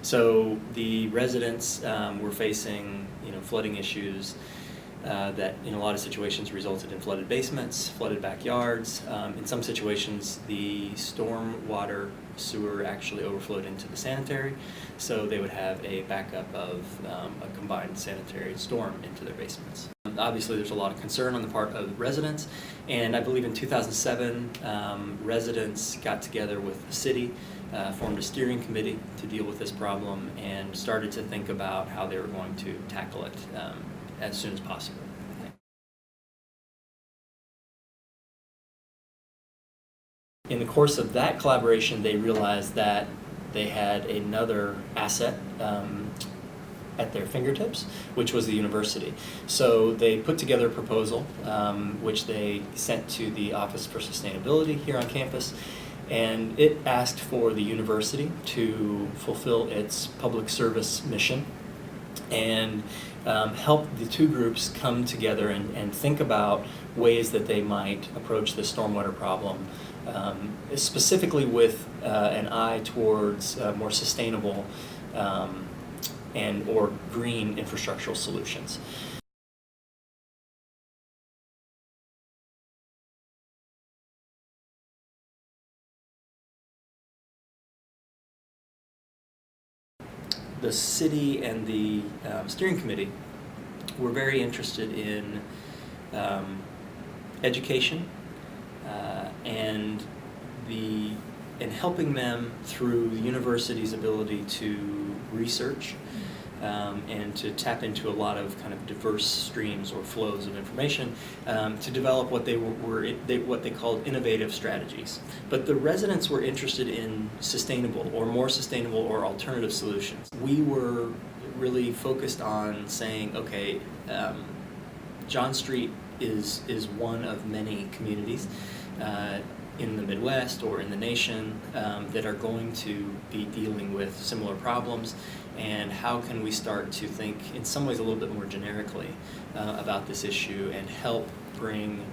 So the residents were facing flooding issues that in a lot of situations resulted in flooded basements, flooded backyards. In some situations, the storm water sewer actually overflowed into the sanitary, so they would have a backup of a combined sanitary storm into their basements. Obviously, there's a lot of concern on the part of residents, and I believe in 2007, residents got together with the city, formed a steering committee to deal with this problem, and started to think about how they were going to tackle it as soon as possible. In the course of that collaboration, they realized that they had another asset at their fingertips, which was the university. So they put together a proposal, which they sent to the Office for Sustainability here on campus, and it asked for the university to fulfill its public service mission and help the two groups come together and think about ways that they might approach the stormwater problem, specifically with an eye towards more sustainable and or green infrastructural solutions. The city and the steering committee were very interested in education and helping them through the university's ability to research and to tap into a lot of kind of diverse streams or flows of information to develop what they called innovative strategies. But the residents were interested in sustainable or more sustainable or alternative solutions. We were really focused on saying, okay, John Street is one of many communities in the Midwest or in the nation that are going to be dealing with similar problems, and how can we start to think in some ways a little bit more generically about this issue and help bring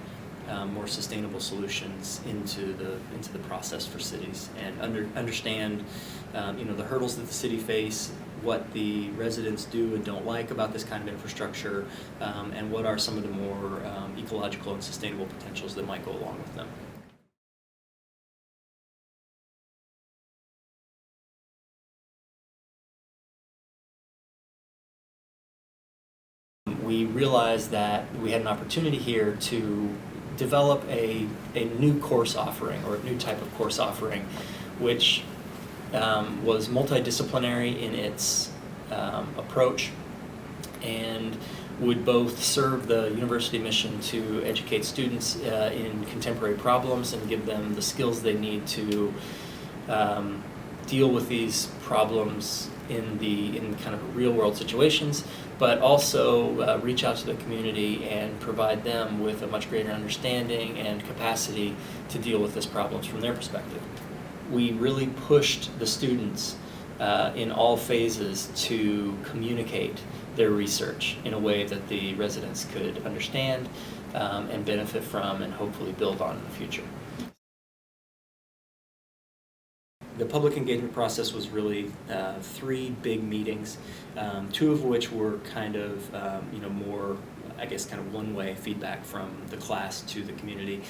more sustainable solutions into the process for cities, and understand the hurdles that the city face, what the residents do and don't like about this kind of infrastructure, and what are some of the more ecological and sustainable potentials that might go along with them. We realized that we had an opportunity here to develop a new course offering, or a new type of course offering, which was multidisciplinary in its approach and would both serve the university mission to educate students in contemporary problems and give them the skills they need to deal with these problems in kind of real world situations, but also reach out to the community and provide them with a much greater understanding and capacity to deal with these problems from their perspective. We really pushed the students in all phases to communicate their research in a way that the residents could understand and benefit from and hopefully build on in the future. The public engagement process was really 3 big meetings, 2 of which were kind of more, I guess, kind of one-way feedback from the class to the community.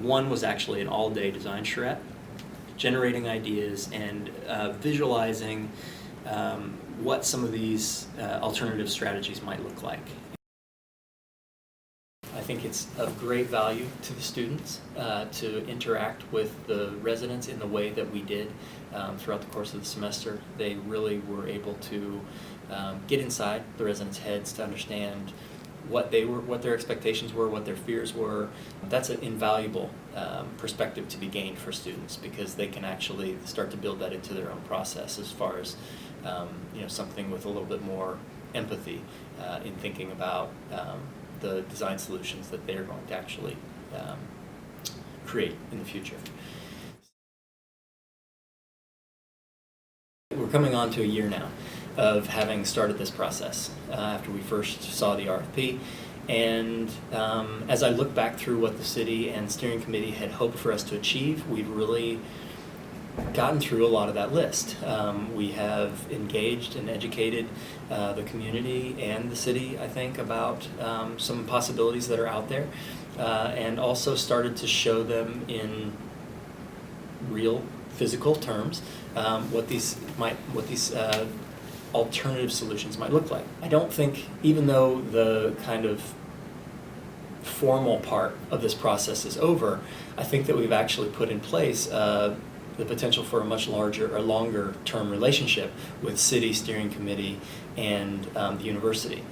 One was actually an all-day design charrette, generating ideas and visualizing what some of these alternative strategies might look like. I think it's of great value to the students to interact with the residents in the way that we did throughout the course of the semester. They really were able to get inside the residents' heads to understand what their expectations were, what their fears were. That's an invaluable perspective to be gained for students, because they can actually start to build that into their own process as far as something with a little bit more empathy in thinking about the design solutions that they're going to actually create in the future. We're coming on to a year now of having started this process after we first saw the RFP, and as I look back through what the city and steering committee had hoped for us to achieve, we've really gotten through a lot of that list. We have engaged and educated the community and the city, I think, about some possibilities that are out there, and also started to show them in real physical terms what these alternative solutions might look like. I don't think, even though the kind of formal part of this process is over, I think that we've actually put in place the potential for a much larger or longer term relationship with city steering committee and the university.